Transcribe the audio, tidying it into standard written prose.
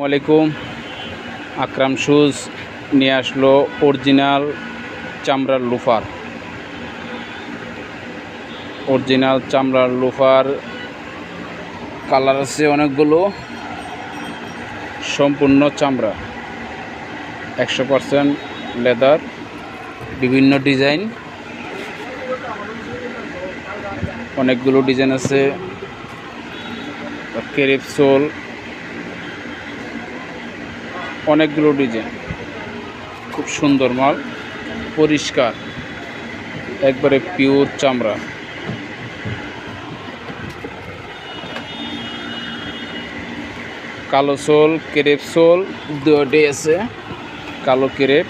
আসসালামাইকুম। আকরাম শুজ নিয়ে আসলো অরিজিনাল চামড়ার লোফার। অরিজিনাল চামড়ার লোফার কালার আছে অনেকগুলো, সম্পূর্ণ চামড়া, 100% লেদার, বিভিন্ন ডিজাইন, অনেকগুলো ডিজাইন আছে। ক্রেপ সোল, অনেকগুলো ডিজাইন, খুব সুন্দর মাল, পরিষ্কার, একবারে পিওর চামড়া। কালো সোল, ক্রেপ সোল দুটোই আছে, কালো ক্রেপ।